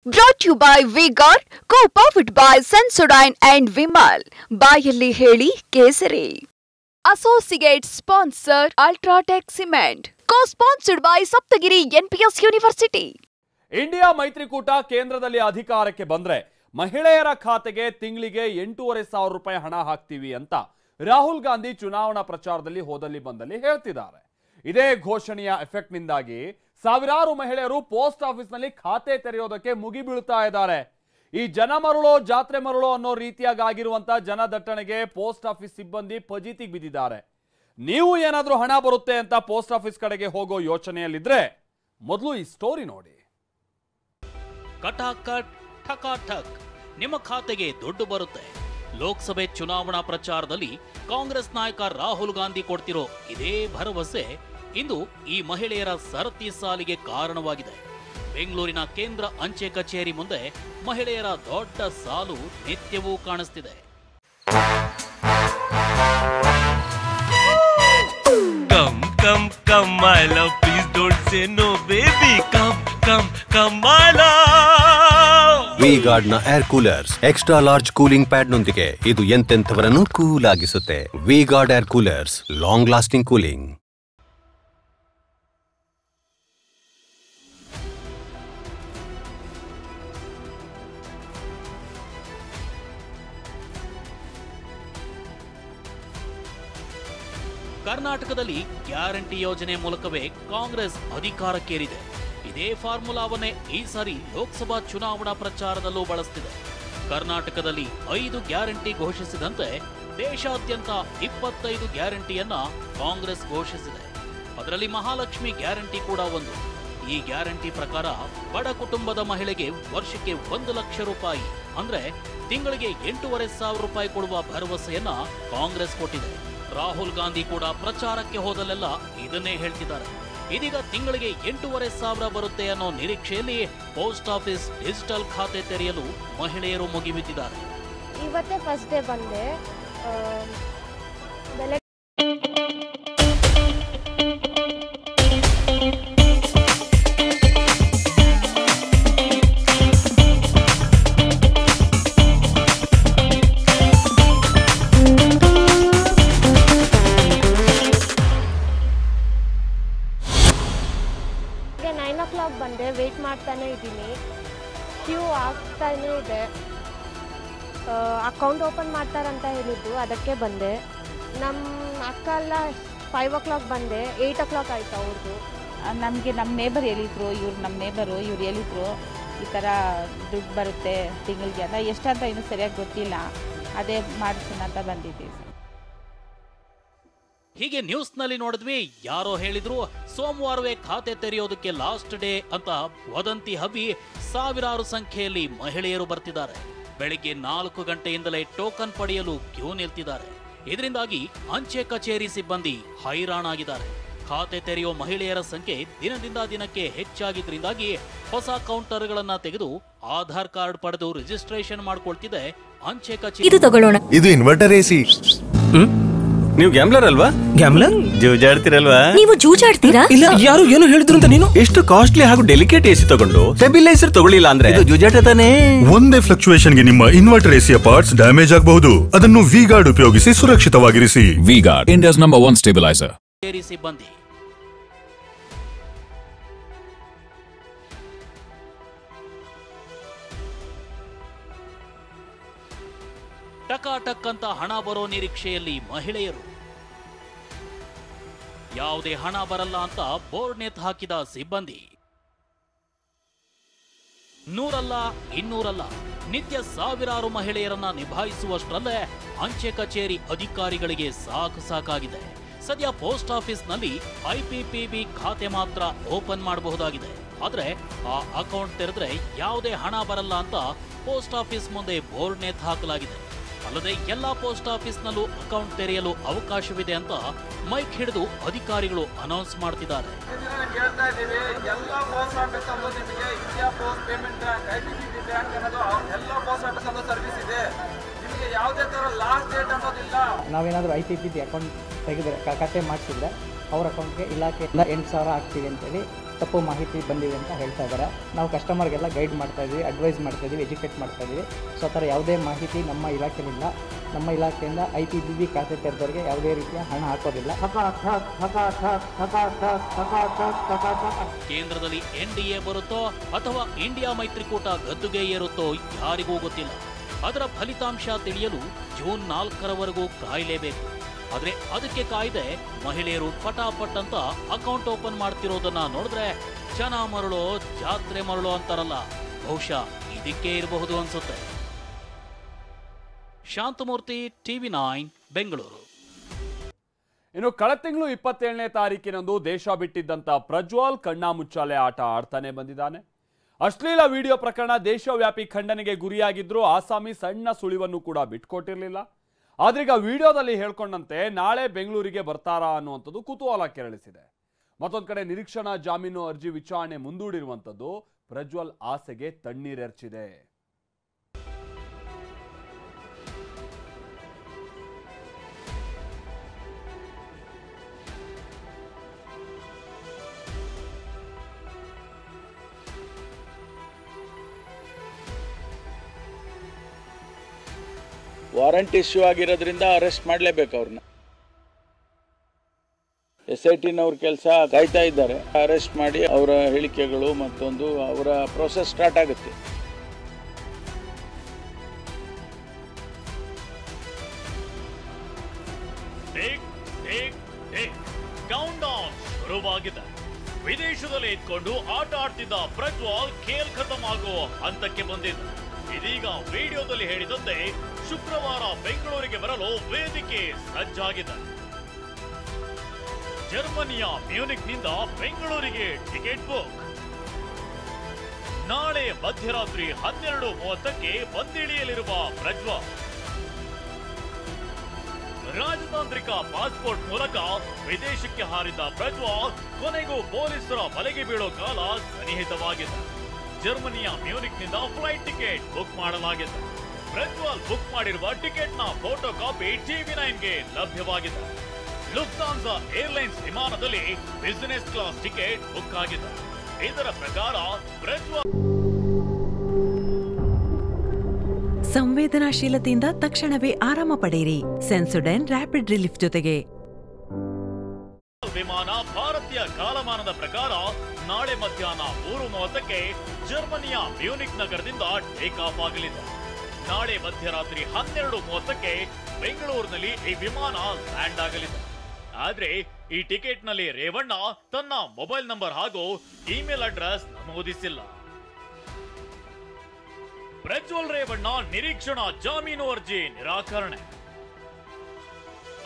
Brought to you by V-Guard, co-powered by Sensodyne and Vimal. ಬಾಯಲ್ಲಿ ಹೇಳಿ ಕೇಸರಿ. Associate sponsor Ultratech Cement. Co-sponsored by Saptagiri NPS University. India ಮೈತ್ರಿಕೂಟ ಕೇಂದ್ರದಲ್ಲಿ ಅಧಿಕಾರಕ್ಕೆ ಬಂದ್ರೆ ಮಹಿಳೆಯರ ಖಾತೆಗೆ ತಿಂಗಳಿಗೆ 8,500 ರೂಪಾಯಿ ಹಣ ಹಾಕ್ತೀವಿ ಅಂತ ರಾಹುಲ್ ಗಾಂಧಿ ಚುನಾವಣಾ ಪ್ರಚಾರದಲ್ಲಿ ಹೋದಲ್ಲಿ ಬಂದಲ್ಲಿ ಹೇಳ್ತಿದ್ದಾರೆ. ಇದೇ ಘೋಷಣೆಯ ಎಫೆಕ್ಟ್ ನಿಂದಾಗಿ ಸಾವಿರಾರು ಮಹಿಳೆಯರು ಪೋಸ್ಟ್ ಆಫೀಸ್ ನಲ್ಲಿ ಖಾತೆ ತೆರೆಯೋದಕ್ಕೆ ಮುಗಿಬೀಳ್ತಾ ಇದ್ದಾರೆ. ಈ ಜನ ಮರುಳೋ ಜಾತ್ರೆ ಮರುಳೋ ಅನ್ನೋ ರೀತಿಯಾಗಿ ಆಗಿರುವಂತ ಜನದಟ್ಟಣೆಗೆ ಪೋಸ್ಟ್ ಆಫೀಸ್ ಸಿಬ್ಬಂದಿ ಫಜೀತಿಗೆ ಬಿದ್ದಿದ್ದಾರೆ. ನೀವು ಏನಾದ್ರೂ ಹಣ ಬರುತ್ತೆ ಅಂತ ಪೋಸ್ಟ್ ಆಫೀಸ್ ಕಡೆಗೆ ಹೋಗೋ ಯೋಚನೆಯಲ್ಲಿದ್ರೆ ಮೊದಲು ಈ ಸ್ಟೋರಿ ನೋಡಿ. ಕಟಾಕಟ್ ಠಕಾಠಕ್ ನಿಮ್ಮ ಖಾತೆಗೆ ದುಡ್ಡು ಬರುತ್ತೆ. ಲೋಕಸಭೆ ಚುನಾವಣಾ ಪ್ರಚಾರದಲ್ಲಿ ಕಾಂಗ್ರೆಸ್ ನಾಯಕ ರಾಹುಲ್ ಗಾಂಧಿ ಕೊಡ್ತಿರೋ ಇದೇ ಭರವಸೆ ಇಂದು ಈ ಮಹಿಳೆಯರ ಸರತಿ ಸಾಲಿಗೆ ಕಾರಣವಾಗಿದೆ. ಬೆಂಗಳೂರಿನ ಕೇಂದ್ರ ಅಂಚೆ ಕಚೇರಿ ಮುಂದೆ ಮಹಿಳೆಯರ ದೊಡ್ಡ ಸಾಲು ನಿತ್ಯವೂ ಕಾಣಿಸ್ತಿದೆ. Come, come, come, my love, please don't say no, baby. Come, come, come, my love. V-Guard ನ air coolers extra large cooling pad ನೊಂದಿಗೆ ಇದು ಎಂತೆಂಥವರನ್ನು ಕೂಲ್ ಆಗಿಸುತ್ತೆ. V-Guard air coolers, long lasting cooling. ಕರ್ನಾಟಕದಲ್ಲಿ ಗ್ಯಾರಂಟಿ ಯೋಜನೆ ಮೂಲಕವೇ ಕಾಂಗ್ರೆಸ್ ಅಧಿಕಾರಕ್ಕೇರಿದೆ. ಇದೇ ಫಾರ್ಮುಲಾವನ್ನೇ ಈ ಸಾರಿ ಲೋಕಸಭಾ ಚುನಾವಣಾ ಪ್ರಚಾರದಲ್ಲೂ ಬಳಸ್ತಿದೆ. ಕರ್ನಾಟಕದಲ್ಲಿ 5 ಗ್ಯಾರಂಟಿ ಘೋಷಿಸಿದಂತೆ ದೇಶಾದ್ಯಂತ 25 ಗ್ಯಾರಂಟಿಯನ್ನ ಕಾಂಗ್ರೆಸ್ ಘೋಷಿಸಿದೆ. ಅದರಲ್ಲಿ ಮಹಾಲಕ್ಷ್ಮಿ ಗ್ಯಾರಂಟಿ ಕೂಡ ಒಂದು. ಈ ಗ್ಯಾರಂಟಿ ಪ್ರಕಾರ ಬಡ ಕುಟುಂಬದ ಮಹಿಳೆಗೆ ವರ್ಷಕ್ಕೆ 1 ಲಕ್ಷ ರೂಪಾಯಿ ಅಂದ್ರೆ ತಿಂಗಳಿಗೆ 8,500 ರೂಪಾಯಿ ಕೊಡುವ ಭರವಸೆಯನ್ನ ಕಾಂಗ್ರೆಸ್ ಕೊಟ್ಟಿದೆ. ರಾಹುಲ್ ಗಾಂಧಿ ಕೂಡ ಪ್ರಚಾರಕ್ಕೆ ಹೋದಲ್ಲೆಲ್ಲ ಇದನ್ನೇ ಹೇಳ್ತಿದ್ದಾರೆ. ಇದೀಗ ತಿಂಗಳಿಗೆ 8,500 ಬರುತ್ತೆ ಅನ್ನೋ ನಿರೀಕ್ಷೆಯಲ್ಲಿ ಪೋಸ್ಟ್ ಆಫೀಸ್ ಡಿಜಿಟಲ್ ಖಾತೆ ತೆರೆಯಲು ಮಹಿಳೆಯರು ಮುಗಿಬಿದ್ದಿದ್ದಾರೆ. ಇವತ್ತೇ ಫಸ್ಟ್ ಡೇ ಬಂದೆ. ಬೆಳಗ್ಗೆ 9 o'clock ಬಂದೆ. ವೇಟ್ ಮಾಡ್ತಾನೆ ಇದ್ದೀನಿ. ಕ್ಯೂ ಆಗ್ತಾನೆ ಇದೆ. ಅಕೌಂಟ್ ಓಪನ್ ಮಾಡ್ತಾರಂತ ಹೇಳಿದ್ದು, ಅದಕ್ಕೆ ಬಂದೆ. ನಮ್ಮ ಅಕ್ಕ ಎಲ್ಲ 5 o'clock ಬಂದೆ. 8 o'clock ಆಯ್ತು ಅವ್ರದ್ದು. ನಮಗೆ ನಮ್ಮ ನೇಬರ್ ಹೇಳಿದ್ರು, ನಮ್ಮ ನೇಬರು ಇವ್ರು ಹೇಳಿದ್ರು ಈ ಥರ ದುಡ್ಡು ಬರುತ್ತೆ ತಿಂಗಳಿಗೆ ಅಂತ. ಎಷ್ಟಂತ ಇನ್ನೂ ಸರಿಯಾಗಿ ಗೊತ್ತಿಲ್ಲ. ಅದೇ ಮಾಡಿಸೋಣ ಅಂತ ಬಂದಿದ್ದೀವಿ. ಹೀಗೆ ನ್ಯೂಸ್ನಲ್ಲಿ ನೋಡಿದ್ವಿ, ಯಾರೋ ಹೇಳಿದ್ರು ಸೋಮವಾರವೇ ಖಾತೆ ತೆರೆಯೋದಕ್ಕೆ ಲಾಸ್ಟ್ ಡೇ ಅಂತ ವದಂತಿ ಹಬ್ಬಿ ಸಾವಿರಾರು ಸಂಖ್ಯೆಯಲ್ಲಿ ಮಹಿಳೆಯರು ಬರ್ತಿದ್ದಾರೆ. ಬೆಳಿಗ್ಗೆ 4 ಗಂಟೆಯಿಂದಲೇ ಟೋಕನ್ ಪಡೆಯಲು ಕ್ಯೂ ನಿಲ್ತಿದ್ದಾರೆ. ಇದರಿಂದಾಗಿ ಅಂಚೆ ಕಚೇರಿ ಸಿಬ್ಬಂದಿ ಹೈರಾಣಾಗಿದ್ದಾರೆ. ಖಾತೆ ತೆರೆಯೋ ಮಹಿಳೆಯರ ಸಂಖ್ಯೆ ದಿನದಿಂದ ದಿನಕ್ಕೆ ಹೆಚ್ಚಾಗಿದ್ರಿಂದಾಗಿ ಹೊಸ ಕೌಂಟರ್ಗಳನ್ನ ತೆಗೆದು ಆಧಾರ್ ಕಾರ್ಡ್ ಪಡೆದು ರಿಜಿಸ್ಟ್ರೇಷನ್ ಮಾಡ್ಕೊಳ್ತಿದೆ ಅಂಚೆ ಕಚೇರಿ. ಇದು ಇನ್ವರ್ಟರ್ ಎಸಿ. ನೀವು ಗ್ಯಾಮ್ಲರ್ ಅಲ್ವಾ? ಗ್ಯಾಮ್ಲರ್ ಜೂಜಾಡ್ತಿರಲ್ವಾ? ನೀವು ಜೂಜಾಡ್ತೀರಾ? ಇಲ್ಲ, ಯಾರು ಏನು ಹೇಳಿದ್ರು ಅಂತ ನೀನು ಎಷ್ಟು ಕಾಸ್ಟ್ಲಿ ಹಾಗೂ ಡೆಲಿಕೇಟ್ ಎಸಿ ತಗೊಂಡು ಸ್ಟೆಬಿಲೈಸರ್ ತಗೊಳ್ಳಿಲ್ಲ ಅಂದ್ರೆ ಇದು ಜೂಜಾಟ ತಾನೇ. ಒಂದೇ ಫ್ಲಕ್ಚುಯೇಷನ್ ಗೆ ನಿಮ್ಮ ಇನ್ವರ್ಟರ್ ಎಸಿಯ ಪಾರ್ಟ್ಸ್ ಡ್ಯಾಮೇಜ್ ಆಗಬಹುದು. ಅದನ್ನು V-Guard ಉಪಯೋಗಿಸಿ ಸುರಕ್ಷಿತವಾಗಿರಿಸಿ. V-Guard, India's #1 stabilizer. ಸಿಬ್ಬಂದಿ ಟಕಾಟಕ್ ಅಂತ ಹಣ ಬರೋ ನಿರೀಕ್ಷೆಯಲ್ಲಿ ಮಹಿಳೆಯರು. ಯಾವುದೇ ಹಣ ಬರಲ್ಲ ಅಂತ ಬೋರ್ಡ್ ನೇತು ಹಾಕಿದ ಸಿಬ್ಬಂದಿ. 100 ಅಲ್ಲ 200 ಅಲ್ಲ, ನಿತ್ಯ ಸಾವಿರಾರು ಮಹಿಳೆಯರನ್ನ ನಿಭಾಯಿಸುವಷ್ಟರಲ್ಲೇ ಅಂಚೆ ಕಚೇರಿ ಅಧಿಕಾರಿಗಳಿಗೆ ಸಾಕಾಗಿದೆ. ಸದ್ಯ ಪೋಸ್ಟ್ ಆಫೀಸ್ನಲ್ಲಿ IPPB ಖಾತೆ ಮಾತ್ರ ಓಪನ್ ಮಾಡಬಹುದಾಗಿದೆ. ಆದ್ರೆ ಆ ಅಕೌಂಟ್ ತೆರೆದ್ರೆ ಯಾವುದೇ ಹಣ ಬರಲ್ಲ ಅಂತ ಪೋಸ್ಟ್ ಆಫೀಸ್ ಮುಂದೆ ಬೋರ್ಡ್ ನೇತು ಹಾಕಲಾಗಿದೆ. ಅಲ್ಲದೆ ಎಲ್ಲಾ ಪೋಸ್ಟ್ ಆಫೀಸ್ನಲ್ಲೂ ಅಕೌಂಟ್ ತೆರೆಯಲು ಅವಕಾಶವಿದೆ ಅಂತ ಮೈಕ್ ಹಿಡಿದು ಅಧಿಕಾರಿಗಳು ಅನೌನ್ಸ್ ಮಾಡ್ತಿದ್ದಾರೆ. ನಾವೇನಾದರೂ IPPB ಅಕೌಂಟ್ ತೆಗೆದ್ರೆ ಖಾತೆ ಮಾಡಿಸಿದ್ರೆ ಅವ್ರ ಅಕೌಂಟ್ಗೆ ಇಲಾಖೆಯಿಂದ 8,000 ಹಾಕ್ತೀವಿ ಅಂತೇಳಿ ತಪ್ಪು ಮಾಹಿತಿ ಬಂದಿದೆ ಅಂತ ಹೇಳ್ತಾ ಇದ್ದಾರೆ. ನಾವು ಕಸ್ಟಮರ್ಗೆಲ್ಲ ಗೈಡ್ ಮಾಡ್ತಾ ಇದ್ದೀವಿ, ಅಡ್ವೈಸ್ ಮಾಡ್ತಾ ಇದ್ದೀವಿ, ಎಜುಕೇಟ್ ಮಾಡ್ತಾ ಇದ್ದೀವಿ. ಸೊ ಆ ಥರ ಯಾವುದೇ ಮಾಹಿತಿ ನಮ್ಮ ಇಲಾಖೆಯಲ್ಲಿಲ್ಲ. ನಮ್ಮ ಇಲಾಖೆಯಿಂದ IPPB ಖಾತೆ ತೆರೆದವರಿಗೆ ಯಾವುದೇ ರೀತಿಯ ಹಣ ಹಾಕೋದಿಲ್ಲ. ಕೇಂದ್ರದಲ್ಲಿ NDA ಬರುತ್ತೋ ಅಥವಾ ಇಂಡಿಯಾ ಮೈತ್ರಿಕೂಟ ಗದ್ದುಗೆ ಏರುತ್ತೋ ಯಾರಿಗೂ ಗೊತ್ತಿಲ್ಲ. ಅದರ ಫಲಿತಾಂಶ ತಿಳಿಯಲು ಜೂನ್ 4ರವರೆಗೂ ಕಾಯಲೇಬೇಕು. ಆದ್ರೆ ಅದಕ್ಕೆ ಕಾಯ್ದೆ ಮಹಿಳೆಯರು ಪಟಾಪಟ್ ಅಂತ ಅಕೌಂಟ್ ಓಪನ್ ಮಾಡ್ತಿರೋದನ್ನ ನೋಡಿದ್ರೆ ಜನ ಮರಳೋ ಜಾತ್ರೆ ಮರಳೋ ಅಂತಾರಲ್ಲ, ಬಹುಶಃ ಇದಕ್ಕೆ ಇರಬಹುದು ಅನ್ಸುತ್ತೆ. ಶಾಂತಮೂರ್ತಿ, TV9 ಬೆಂಗಳೂರು. ಇನ್ನು ಕಳೆದ ತಿಂಗಳು 27ನೇ ತಾರೀಕಿನಂದು ದೇಶ ಬಿಟ್ಟಿದ್ದಂತ ಪ್ರಜ್ವಲ್ ಕಣ್ಣಾಮುಚ್ಚಾಲೆ ಆಟ ಆಡ್ತಾನೆ ಬಂದಿದ್ದಾನೆ. ಅಶ್ಲೀಲ ವಿಡಿಯೋ ಪ್ರಕರಣ ದೇಶವ್ಯಾಪಿ ಖಂಡನೆಗೆ ಗುರಿಯಾಗಿದ್ರು ಆಸಾಮಿ ಸಣ್ಣ ಸುಳಿವನ್ನು ಕೂಡ ಬಿಟ್ಕೊಟ್ಟಿರಲಿಲ್ಲ. ಆದ್ರೀಗ ವಿಡಿಯೋದಲ್ಲಿ ಹೇಳ್ಕೊಂಡಂತೆ ನಾಳೆ ಬೆಂಗಳೂರಿಗೆ ಬರ್ತಾರಾ ಅನ್ನುವಂಥದ್ದು ಕುತೂಹಲ ಕೆರಳಿಸಿದೆ. ಮತ್ತೊಂದು ಕಡೆ ನಿರೀಕ್ಷಣಾ ಜಾಮೀನು ಅರ್ಜಿ ವಿಚಾರಣೆ ಮುಂದೂಡಿರುವಂಥದ್ದು ಪ್ರಜ್ವಲ್ ಆಸೆಗೆ ತಣ್ಣೀರೆರ್ಚಿದೆ. ವಾರಂಟ್ ಇಶ್ಯೂ ಆಗಿರೋದ್ರಿಂದ ಅರೆಸ್ಟ್ ಮಾಡಲೇಬೇಕು ಅವ್ರನ್ನ. SITನವ್ರ ಕೆಲಸ ಕಾಯ್ತಾ ಇದ್ದಾರೆ. ಅರೆಸ್ಟ್ ಮಾಡಿ ಅವರ ಹೇಳಿಕೆಗಳು ಮತ್ತೊಂದು ಅವರ ಪ್ರೋಸೆಸ್ ಸ್ಟಾರ್ಟ್ ಆಗುತ್ತೆ. ಕೌಂಟ್ ಡೌನ್ ಶುರುವಾಗಿದೆ. ವಿದೇಶದಲ್ಲಿ ಇದ್ಕೊಂಡು ಆಟ ಆಡ್ತಿದ್ದ ಪ್ರಜ್ವಲ್ ಖೇಲ್ ಖತಮ್ ಆಗೋ ಹಂತಕ್ಕೆ ಬಂದಿದ್ದ. ಇದೀಗ ವಿಡಿಯೋದಲ್ಲಿ ಹೇಳಿದಂತೆ ಶುಕ್ರವಾರ ಬೆಂಗಳೂರಿಗೆ ಬರಲು ವೇದಿಕೆ ಸಜ್ಜಾಗಿದೆ. ಜರ್ಮನಿಯ ಮ್ಯೂನಿಕ್ನಿಂದ ಬೆಂಗಳೂರಿಗೆ ಟಿಕೆಟ್ ಬುಕ್. ನಾಳೆ ಮಧ್ಯರಾತ್ರಿ 12:30ಕ್ಕೆ ಬಂದಿಳಿಯಲಿರುವ ಪ್ರಜ್ವಲ್ ರಾಜತಾಂತ್ರಿಕ ಪಾಸ್ಪೋರ್ಟ್ ಮೂಲಕ ವಿದೇಶಕ್ಕೆ ಹಾರಿದ ಪ್ರಜ್ವಲ್ ಕೊನೆಗೂ ಪೊಲೀಸರ ಬಲೆಗೆ ಬೀಳೋ ಕಾಲ ಸನ್ನಿಹಿತವಾಗಿದೆ. ಜರ್ಮನಿಯ ಮ್ಯೂನಿಕ್ನಿಂದ ಫ್ಲೈಟ್ ಟಿಕೆಟ್ ಬುಕ್ ಮಾಡಲಾಗಿದೆ. ಪ್ರಜ್ವಲ್ ಬುಕ್ ಮಾಡಿರುವ ಟಿಕೆಟ್ನ ಫೋಟೋ ಕಾಪಿ TV9ಗೆ ಲಭ್ಯವಾಗಿದೆ. ಲುಫ್ತಾನ್ಸಾ ಏರ್ಲೈನ್ಸ್ ವಿಮಾನದಲ್ಲಿ ಬಿಸಿನೆಸ್ ಕ್ಲಾಸ್ ಟಿಕೆಟ್ ಬುಕ್ ಆಗಿದೆ. ಇದರ ಪ್ರಕಾರ ಪ್ರಜ್ವಲ್ ಸಂವೇದನಾಶೀಲತೆಯಿಂದ ತಕ್ಷಣವೇ ಆರಾಮ ಪಡೆಯಿರಿ. ಸೆನ್ಸೊಡೈನ್ ರ್ಯಾಪಿಡ್ ರಿಲೀಫ್ ಜೊತೆಗೆ. ವಿಮಾನ ಭಾರತೀಯ ಕಾಲಮಾನದ ಪ್ರಕಾರ ನಾಳೆ ಮಧ್ಯಾಹ್ನ 3:30ಕ್ಕೆ ಜರ್ಮನಿಯ ಮ್ಯೂನಿಕ್ ನಗರದಿಂದ ಟೇಕ್ ಆಫ್ ಆಗಲಿದೆ. ನಾಳೆ ಮಧ್ಯರಾತ್ರಿ 12:30ಕ್ಕೆ ಬೆಂಗಳೂರಿನಲ್ಲಿ ಈ ವಿಮಾನ ಲ್ಯಾಂಡ್ ಆಗಲಿದೆ. ಆದ್ರೆ ಈ ಟಿಕೆಟ್ ನಲ್ಲಿ ರೇವಣ್ಣ ತನ್ನ ಮೊಬೈಲ್ ನಂಬರ್ ಹಾಗೂ ಇಮೇಲ್ ಅಡ್ರೆಸ್ ನಮೂದಿಸಿಲ್ಲ. ಪ್ರಜ್ವಲ್ ರೇವಣ್ಣ ನಿರೀಕ್ಷಣಾ ಜಾಮೀನು ಅರ್ಜಿ ನಿರಾಕರಣೆ.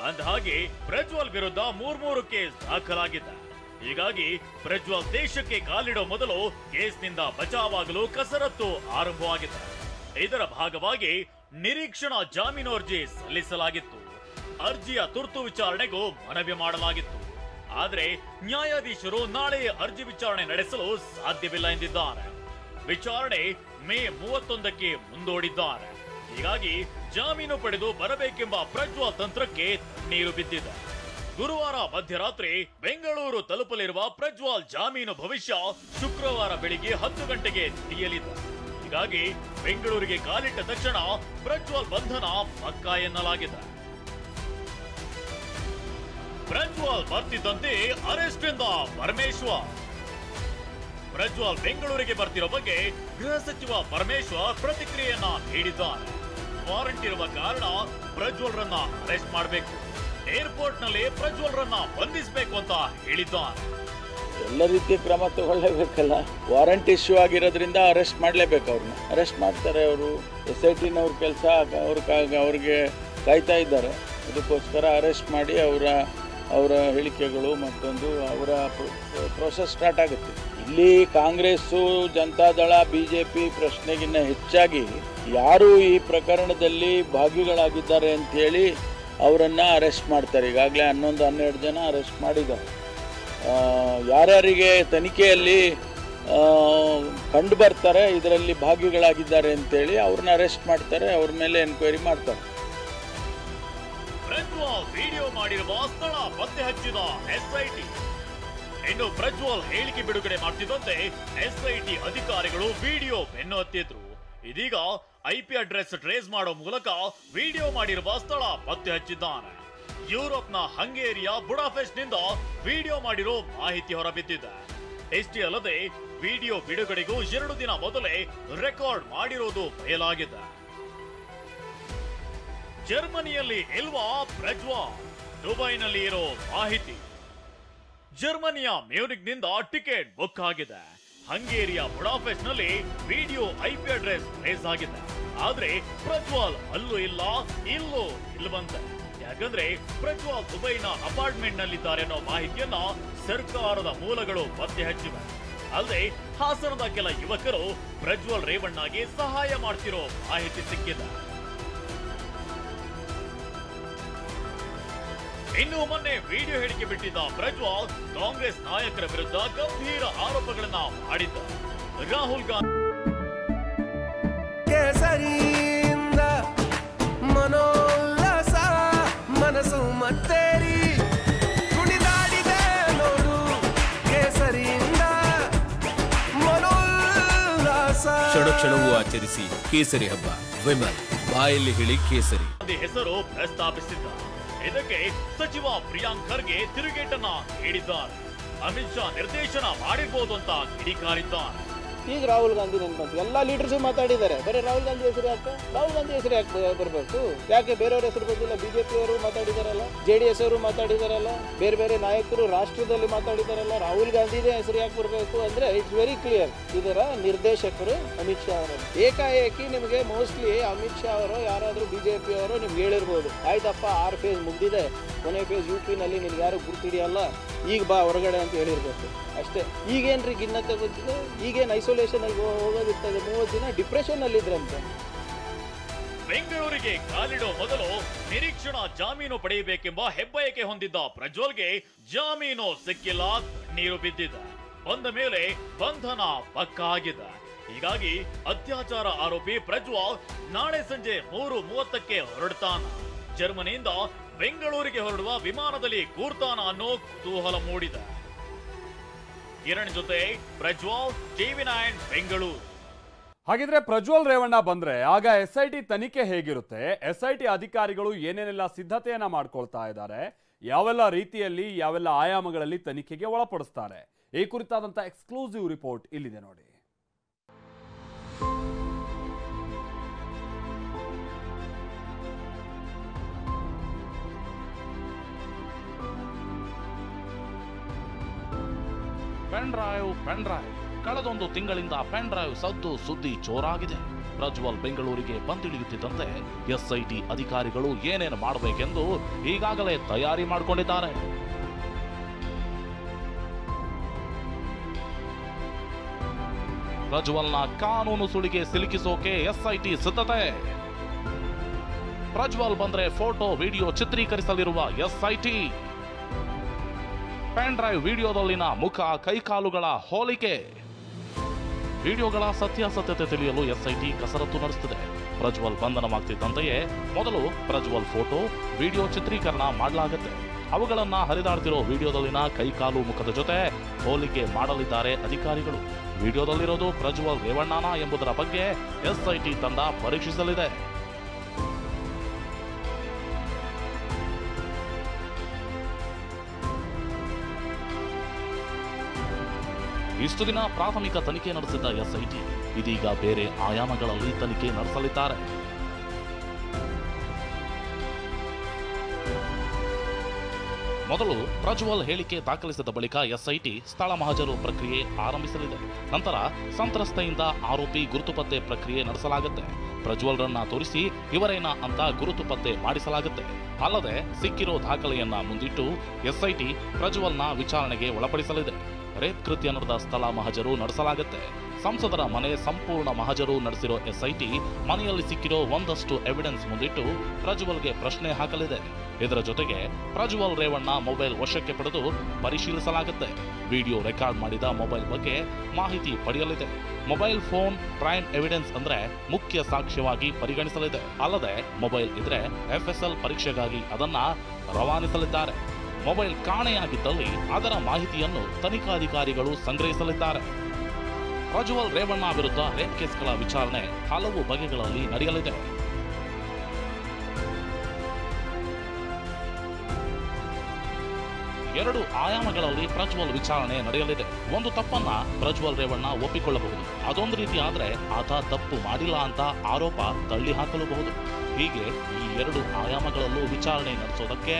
ಅಂದಹಾಗೆ ಪ್ರಜ್ವಲ್ ವಿರುದ್ಧ 3 ಕೇಸ್ ದಾಖಲಾಗಿದೆ. ಹೀಗಾಗಿ ಪ್ರಜ್ವಲ್ ದೇಶಕ್ಕೆ ಕಾಲಿಡೋ ಮೊದಲು ಕೇಸ್ನಿಂದ ಬಚಾವಾಗಲು ಕಸರತ್ತು ಆರಂಭವಾಗಿದೆ. ಇದರ ಭಾಗವಾಗಿ ನಿರೀಕ್ಷಣಾ ಜಾಮೀನು ಅರ್ಜಿ ಸಲ್ಲಿಸಲಾಗಿತ್ತು. ಅರ್ಜಿಯ ತುರ್ತು ವಿಚಾರಣೆಗೂ ಮನವಿ ಮಾಡಲಾಗಿತ್ತು. ಆದರೆ ನ್ಯಾಯಾಧೀಶರು ನಾಳೆ ಅರ್ಜಿ ವಿಚಾರಣೆ ನಡೆಸಲು ಸಾಧ್ಯವಿಲ್ಲ ಎಂದಿದ್ದಾರೆ. ವಿಚಾರಣೆ ಮೇ 31ಕ್ಕೆ ಮುಂದೂಡಿದ್ದಾರೆ. ಹೀಗಾಗಿ ಜಾಮೀನು ಪಡೆದು ಬರಬೇಕೆಂಬ ಪ್ರಜ್ವಲ್ ತಂತ್ರಕ್ಕೆ ನೀರು ಬಿದ್ದಿದೆ. ಗುರುವಾರ ಮಧ್ಯರಾತ್ರಿ ಬೆಂಗಳೂರು ತಲುಪಲಿರುವ ಪ್ರಜ್ವಲ್ ಜಾಮೀನು ಭವಿಷ್ಯ ಶುಕ್ರವಾರ ಬೆಳಿಗ್ಗೆ 10 ಗಂಟೆಗೆ ತಿಳಿಯಲಿದೆ. ಹೀಗಾಗಿ ಬೆಂಗಳೂರಿಗೆ ಕಾಲಿಟ್ಟ ತಕ್ಷಣ ಪ್ರಜ್ವಲ್ ಬಂಧನ ಪಕ್ಕಾ ಎನ್ನಲಾಗಿದೆ. ಪ್ರಜ್ವಲ್ ಬರ್ತಿದ್ದಂತೆ ಅರೆಸ್ಟ್ ಎಂದ ಪರಮೇಶ್ವರ್. ಪ್ರಜ್ವಲ್ ಬೆಂಗಳೂರಿಗೆ ಬರ್ತಿರೋ ಬಗ್ಗೆ ಗೃಹ ಸಚಿವ ಪರಮೇಶ್ವರ್ ಪ್ರತಿಕ್ರಿಯೆಯನ್ನ ನೀಡಿದ್ದಾರೆ. ವಾರಂಟ್ ಇರುವ ಕಾರಣ ಪ್ರಜ್ವಲ್ ರನ್ನ ಅರೆಸ್ಟ್ ಮಾಡಬೇಕು, ಏರ್ಪೋರ್ಟ್ ನಲ್ಲಿ ಪ್ರಜ್ವಲ್ ರನ್ನ ಬಂಧಿಸಬೇಕು ಅಂತ ಹೇಳಿದ್ದಾರೆ. ಎಲ್ಲ ರೀತಿಯ ಕ್ರಮ ತಗೊಳ್ಳೇಬೇಕಲ್ಲ. ವಾರಂಟ್ ಇಶ್ಯೂ ಆಗಿರೋದ್ರಿಂದ ಅರೆಸ್ಟ್ ಮಾಡಲೇಬೇಕು. ಅವ್ರನ್ನ ಅರೆಸ್ಟ್ ಮಾಡ್ತಾರೆ. ಅವರು SITನವ್ರ ಕೆಲಸ ಅವ್ರಿಗೆ ಕಾಯ್ತಾ ಇದ್ದಾರೆ. ಅದಕ್ಕೋಸ್ಕರ ಅರೆಸ್ಟ್ ಮಾಡಿ ಅವರ ಹೇಳಿಕೆಗಳು ಮತ್ತೊಂದು ಅವರ ಪ್ರೋಸೆಸ್ ಸ್ಟಾರ್ಟ್ ಆಗುತ್ತೆ. ಇಲ್ಲಿ ಕಾಂಗ್ರೆಸ್ಸು, ಜನತಾದಳ, BJP ಪ್ರಶ್ನೆಗಿನ್ನ ಹೆಚ್ಚಾಗಿ ಯಾರು ಈ ಪ್ರಕರಣದಲ್ಲಿ ಭಾಗಿಗಳಾಗಿದ್ದಾರೆ ಅಂಥೇಳಿ ಅವರನ್ನು ಅರೆಸ್ಟ್ ಮಾಡ್ತಾರೆ. ಈಗಾಗಲೇ 11-12 ಜನ ಅರೆಸ್ಟ್ ಮಾಡಿದ್ದಾರೆ. ಯಾರ್ಯಾರಿಗೆ ತನಿಖೆಯಲ್ಲಿ ಕಂಡು ಬರ್ತಾರೆ ಇದರಲ್ಲಿ ಭಾಗಿಗಳಾಗಿದ್ದಾರೆ ಅಂತೇಳಿ ಅವ್ರನ್ನ ಅರೆಸ್ಟ್ ಮಾಡ್ತಾರೆ, ಅವ್ರ ಮೇಲೆ ಎನ್ಕ್ವೈರಿ ಮಾಡ್ತಾರೆ. ಪ್ರಜ್ವಲ್ ವಿಡಿಯೋ ಮಾಡಿರುವ ಸ್ಥಳ ಪತ್ತೆ ಹಚ್ಚಿದ SIT. ಇನ್ನು ಪ್ರಜ್ವಲ್ ಹೇಳಿಕೆ ಬಿಡುಗಡೆ ಮಾಡ್ತಿದ್ದಂತೆ ಎಸ್ಐಟಿ ಅಧಿಕಾರಿಗಳು ವಿಡಿಯೋ ಬೆನ್ನು ಹತ್ತಿದ್ರು. ಇದೀಗ IP ಅಡ್ರೆಸ್ ಟ್ರೇಸ್ ಮಾಡೋ ಮೂಲಕ ವಿಡಿಯೋ ಮಾಡಿರುವ ಸ್ಥಳ ಪತ್ತೆ ಹಚ್ಚಿದ್ದಾನೆ. ಯುರೋಪ್ನ ಹಂಗೇರಿಯ ಬುಡಾಪೆಸ್ಟ್ ನಿಂದ ವಿಡಿಯೋ ಮಾಡಿರೋ ಮಾಹಿತಿ ಹೊರಬಿದ್ದಿದೆ. ಇಷ್ಟೇ ಅಲ್ಲದೆ ವಿಡಿಯೋ ಬಿಡುಗಡೆಗೂ 2 ದಿನ ಮೊದಲೇ ರೆಕಾರ್ಡ್ ಮಾಡಿರೋದು ಬಯಲಾಗಿದೆ. ಜರ್ಮನಿಯಲ್ಲಿ ಇಲ್ವಾ ಪ್ರಜ್ವಲ್? ದುಬೈನಲ್ಲಿ ಇರೋ ಮಾಹಿತಿ. ಜರ್ಮನಿಯ ಮ್ಯೂನಿಕ್ನಿಂದ ಟಿಕೆಟ್ ಬುಕ್ ಆಗಿದೆ. ಹಂಗೇರಿಯ ಬುಡಾಪೆಸ್ಟ್ ನಲ್ಲಿ ವಿಡಿಯೋ IP ಅಡ್ರೆಸ್ ಟ್ರೇಸ್ ಆಗಿದೆ. ಆದ್ರೆ ಪ್ರಜ್ವಲ್ ಅಲ್ಲೂ ಇಲ್ಲ ಇಲ್ಲೂ ಇಲ್ವಂತೆ. ಯಾಕಂದ್ರೆ ಪ್ರಜ್ವಲ್ ದುಬೈನ ಅಪಾರ್ಟ್ಮೆಂಟ್ ನಲ್ಲಿದ್ದಾರೆ ಅನ್ನೋ ಮಾಹಿತಿಯನ್ನ ಸರ್ಕಾರದ ಮೂಲಗಳು ಪತ್ತೆ ಹಚ್ಚಿವೆ. ಅಲ್ಲದೆ ಹಾಸನದ ಕೆಲ ಯುವಕರು ಪ್ರಜ್ವಲ್ ರೇವಣ್ಣಗೆ ಸಹಾಯ ಮಾಡ್ತಿರೋ ಮಾಹಿತಿ ಸಿಕ್ಕಿದೆ. ಇನ್ನು ಮೊನ್ನೆ ವಿಡಿಯೋ ಹೇಳಿಕೆ ಬಿಟ್ಟಿದ್ದ ಪ್ರಜ್ವಲ್ ಕಾಂಗ್ರೆಸ್ ನಾಯಕರ ವಿರುದ್ಧ ಗಂಭೀರ ಆರೋಪಗಳನ್ನ ಮಾಡಿದ್ದ. ರಾಹುಲ್ ಗಾಂಧಿ ಕೇಸರಿಯಿಂದ ಮನೋಲ್ಲಾಸ ಮನಸ್ಸು ಮತ್ತೇರಿ ಕುಣಿದಾಡಿದೆ ನೋಡು. ಕೇಸರಿಯಿಂದ ಮನೋಲ್ಲಾಸ ಕ್ಷಣ ಕ್ಷಣವೂ ಆಚರಿಸಿ ಕೇಸರಿ ಹಬ್ಬ. ವಿಮಲ್ ಬಾಯಲ್ಲಿ ಹೇಳಿ ಕೇಸರಿ ಹೆಸರು ಪ್ರಸ್ತಾಪಿಸಿದ್ದ. ಇದಕ್ಕೆ ಸಚಿವ ಪ್ರಿಯಾಂಕ್ ಖರ್ಗೆ ತಿರುಗೇಟನ್ನ ನೀಡಿದ್ದಾರೆ. ಅಮಿತ್ ಶಾ ನಿರ್ದೇಶನ ಮಾಡಿರ್ಬೋದು ಅಂತ ಕಿಡಿಕಾರಿದ್ದಾರೆ. ಈಗ ರಾಹುಲ್ ಗಾಂಧಿ ನೆನ್ಪಂತು ಎಲ್ಲ ಲೀಡರ್ಸ್ ಮಾತಾಡಿದ್ದಾರೆ. ಬರೀ ರಾಹುಲ್ ಗಾಂಧಿ ಹೆಸರು ಯಾಕೆ? ರಾಹುಲ್ ಗಾಂಧಿ ಹೆಸರು ಯಾಕೆ ಬರಬೇಕು? ಯಾಕೆ ಬೇರೆಯವ್ರ ಹೆಸರು ಬಂದಿಲ್ಲ? ಬಿಜೆಪಿ ಅವರು ಮಾತಾಡಿದಾರಲ್ಲ, JDS ಅವರು ಮಾತಾಡಿದಾರಲ್ಲ, ಬೇರೆ ಬೇರೆ ನಾಯಕರು ರಾಷ್ಟ್ರದಲ್ಲಿ ಮಾತಾಡಿದಾರಲ್ಲ. ರಾಹುಲ್ ಗಾಂಧಿದೇ ಹೆಸರು ಯಾಕೆ ಬರಬೇಕು ಅಂದ್ರೆ ಇಟ್ಸ್ ವೆರಿ ಕ್ಲಿಯರ್. ಇದರ ನಿರ್ದೇಶಕರು ಅಮಿತ್ ಶಾ ಅವರು. ಏಕಾಏಕಿ ನಿಮಗೆ ಮೋಸ್ಟ್ಲಿ ಅಮಿತ್ ಶಾ ಅವರು ಯಾರಾದ್ರೂ ಬಿಜೆಪಿ ಅವರು ನಿಮ್ಗೆ ಹೇಳಿರ್ಬೋದು, ಆಯ್ತಪ್ಪ 6 ಫೇಸ್ ಮುಗ್ದಿದೆ, ಕೊನೆ ಫೇಸ್ UP ನಲ್ಲಿ ನಿನ್ಗೆ ಯಾರು ಗುರ್ತಿಡಿಯಲ್ಲ, ಈಗ ಬಾ ಹೊರಗಡೆ ಅಂತ ಹೇಳಿರ್ಬೇಕು ಅಷ್ಟೇ. ಈಗೇನ್ರಿ ಖಿನ್ನತೆ ಬಂದಿದೆ? ಈಗೇನು ಐಸೋಲೇಷನ್ ಅಲ್ಲಿ ಹೋಗೋದಿರ್ತದೆ. 30 ದಿನ ಡಿಪ್ರೆಷನ್ ಅಲ್ಲಿ ಇದ್ರಂತೆ. ಬೆಂಗಳೂರಿಗೆ ಕಾಲಿಡೋ ಮೊದಲು ನಿರೀಕ್ಷಣಾ ಜಾಮೀನು ಪಡೆಯಬೇಕೆಂಬ ಹೆಬ್ಬಯಕೆ ಹೊಂದಿದ್ದ ಪ್ರಜ್ವಲ್ಗೆ ಜಾಮೀನು ಸಿಕ್ಕಿಲ್ಲ, ನೀರು ಬಿದ್ದಿದೆ. ಬಂದ ಮೇಲೆ ಬಂಧನ ಪಕ್ಕಾ ಆಗಿದೆ. ಹೀಗಾಗಿ ಅತ್ಯಾಚಾರ ಆರೋಪಿ ಪ್ರಜ್ವಲ್ ನಾಳೆ ಸಂಜೆ 3:30ಕ್ಕೆ ಹೊರಡ್ತಾನ. ಜರ್ಮನಿಯಿಂದ ಬೆಂಗಳೂರಿಗೆ ಹೊರಡುವ ವಿಮಾನದಲ್ಲಿ ಕೂರ್ತಾನ ಅನ್ನೋ ಕುತೂಹಲ ಮೂಡಿದೆ. ಕಿರಣ್ ಜೊತೆ ಪ್ರಜ್ವಲ್, TV9 ಬೆಂಗಳೂರು. ಹಾಗಿದ್ರೆ ಪ್ರಜ್ವಲ್ ರೇವಣ್ಣ ಬಂದ್ರೆ ಆಗ SIT ತನಿಖೆ ಹೇಗಿರುತ್ತೆ? SIT ಅಧಿಕಾರಿಗಳು ಏನೇನೆಲ್ಲ ಸಿದ್ಧತೆಯನ್ನ ಮಾಡ್ಕೊಳ್ತಾ ಇದ್ದಾರೆ, ಯಾವೆಲ್ಲ ರೀತಿಯಲ್ಲಿ ಯಾವೆಲ್ಲ ಆಯಾಮಗಳಲ್ಲಿ ತನಿಖೆಗೆ ಒಳಪಡಿಸ್ತಾರೆ? ಈ ಕುರಿತಾದಂತ ಎಕ್ಸ್ಕ್ಲೂಸಿವ್ ರಿಪೋರ್ಟ್ ಇಲ್ಲಿದೆ ನೋಡಿ. ಪೆನ್ ಡ್ರೈವ್ ಕಳೆದೊಂದು ತಿಂಗಳಿಂದ ಪೆನ್ ಡ್ರೈವ್ ಸದ್ದು ಸುದ್ದಿ ಜೋರಾಗಿದೆ. ಪ್ರಜ್ವಲ್ ಬೆಂಗಳೂರಿಗೆ ಬಂದಿಳಿಯುತ್ತಿದ್ದಂತೆ SIT ಅಧಿಕಾರಿಗಳು ಏನೇನು ಮಾಡಬೇಕೆಂದು ಈಗಾಗಲೇ ತಯಾರಿ ಮಾಡಿಕೊಂಡಿದ್ದಾರೆ. ಪ್ರಜ್ವಲ್ನ ಕಾನೂನು ಸುಳಿಗೆ ಸಿಲುಕಿಸೋಕೆ SIT ಸಿದ್ಧತೆ. ಪ್ರಜ್ವಲ್ ಬಂದ್ರೆ ಫೋಟೋ ವಿಡಿಯೋ ಚಿತ್ರೀಕರಿಸಲಿರುವ SIT. ಪೆನ್ ಡ್ರೈವ್ ವಿಡಿಯೋದಲ್ಲಿನ ಮುಖ ಕೈಕಾಲುಗಳ ಹೋಲಿಕೆ. ವಿಡಿಯೋಗಳ ಸತ್ಯಾಸತ್ಯತೆ ತಿಳಿಯಲು SIT ಕಸರತ್ತು ನಡೆಸುತ್ತಿದೆ. ಪ್ರಜ್ವಲ್ ಬಂಧನವಾಗ್ತಿದ್ದಂತೆಯೇ ಮೊದಲು ಪ್ರಜ್ವಲ್ ಫೋಟೋ ವಿಡಿಯೋ ಚಿತ್ರೀಕರಣ ಮಾಡಲಾಗುತ್ತೆ. ಅವುಗಳನ್ನ ಹರಿದಾಡ್ತಿರೋ ವಿಡಿಯೋದಲ್ಲಿನ ಕೈಕಾಲು ಮುಖದ ಜೊತೆ ಹೋಲಿಕೆ ಮಾಡಲಿದ್ದಾರೆ ಅಧಿಕಾರಿಗಳು. ವಿಡಿಯೋದಲ್ಲಿರೋದು ಪ್ರಜ್ವಲ್ ರೇವಣ್ಣನ ಎಂಬುದರ ಬಗ್ಗೆ SIT ತಂಡ ಪರೀಕ್ಷಿಸಲಿದೆ. ಇಷ್ಟು ದಿನ ಪ್ರಾಥಮಿಕ ತನಿಖೆ ನಡೆಸಿದ್ದ SIT ಇದೀಗ ಬೇರೆ ಆಯಾಮಗಳಲ್ಲಿ ತನಿಖೆ ನಡೆಸಲಿದ್ದಾರೆ. ಮೊದಲು ಪ್ರಜ್ವಲ್ ಹೇಳಿಕೆ ದಾಖಲಿಸಿದ ಬಳಿಕ SIT ಸ್ಥಳ ಮಹಜರು ಪ್ರಕ್ರಿಯೆ ಆರಂಭಿಸಲಿದೆ. ನಂತರ ಸಂತ್ರಸ್ತೆಯಿಂದ ಆರೋಪಿ ಗುರುತು ಪತ್ತೆ ಪ್ರಕ್ರಿಯೆ ನಡೆಸಲಾಗುತ್ತೆ. ಪ್ರಜ್ವಲ್ರನ್ನ ತೋರಿಸಿ ಇವರೇನ ಅಂತ ಗುರುತು ಪತ್ತೆ ಮಾಡಿಸಲಾಗುತ್ತೆ. ಅಲ್ಲದೆ ಸಿಕ್ಕಿರೋ ದಾಖಲೆಯನ್ನ ಮುಂದಿಟ್ಟು SIT ಪ್ರಜ್ವಲ್ನ ವಿಚಾರಣೆಗೆ ಒಳಪಡಿಸಲಿದೆ. ರೇಪ್ ಕೃತ್ಯ ನಡೆದ ಸ್ಥಳ ಮಹಜರು ನಡೆಸಲಾಗುತ್ತೆ. ಸಂಸದರ ಮನೆ ಸಂಪೂರ್ಣ ಮಹಜರು ನಡೆಸಿರೋ SIT ಮನೆಯಲ್ಲಿ ಸಿಕ್ಕಿರೋ ಒಂದಷ್ಟು ಎವಿಡೆನ್ಸ್ ಮುಂದಿಟ್ಟು ಪ್ರಜ್ವಲ್ಗೆ ಪ್ರಶ್ನೆ ಹಾಕಲಿದೆ. ಇದರ ಜೊತೆಗೆ ಪ್ರಜ್ವಲ್ ರೇವಣ್ಣ ಮೊಬೈಲ್ ವಶಕ್ಕೆ ಪಡೆದು ಪರಿಶೀಲಿಸಲಾಗುತ್ತೆ. ವಿಡಿಯೋ ರೆಕಾರ್ಡ್ ಮಾಡಿದ ಮೊಬೈಲ್ ಬಗ್ಗೆ ಮಾಹಿತಿ ಪಡೆಯಲಿದೆ. ಮೊಬೈಲ್ ಫೋನ್ ಪ್ರೈಮ್ ಎವಿಡೆನ್ಸ್ ಅಂದ್ರೆ ಮುಖ್ಯ ಸಾಕ್ಷ್ಯವಾಗಿ ಪರಿಗಣಿಸಲಿದೆ. ಅಲ್ಲದೆ ಮೊಬೈಲ್ ಇದ್ರೆ FSL ಪರೀಕ್ಷೆಗಾಗಿ ಅದನ್ನ ರವಾನಿಸಲಿದ್ದಾರೆ. ಮೊಬೈಲ್ ಕಾಣೆಯಾಗಿದ್ದಲ್ಲಿ ಅದರ ಮಾಹಿತಿಯನ್ನು ತನಿಖಾಧಿಕಾರಿಗಳು ಸಂಗ್ರಹಿಸಲಿದ್ದಾರೆ. ಪ್ರಜ್ವಲ್ ರೇವಣ್ಣ ವಿರುದ್ಧ ರೇಪ್ ಕೇಸ್ಗಳ ವಿಚಾರಣೆ ಹಲವು ಬಗೆಗಳಲ್ಲಿ ನಡೆಯಲಿದೆ. ಎರಡು ಆಯಾಮಗಳಲ್ಲಿ ಪ್ರಜ್ವಲ್ ವಿಚಾರಣೆ ನಡೆಯಲಿದೆ. ಒಂದು ತಪ್ಪನ್ನ ಪ್ರಜ್ವಲ್ ರೇವಣ್ಣ ಒಪ್ಪಿಕೊಳ್ಳಬಹುದು. ಅದೊಂದು ರೀತಿ ಆದ್ರೆ ಆತ ತಪ್ಪು ಮಾಡಿಲ್ಲ ಅಂತ ಆರೋಪ ತಳ್ಳಿ ಹಾಕಲೂಬಹುದು. ಹೀಗೆ ಈ ಎರಡು ಆಯಾಮಗಳಲ್ಲೂ ವಿಚಾರಣೆ ನಡೆಸೋದಕ್ಕೆ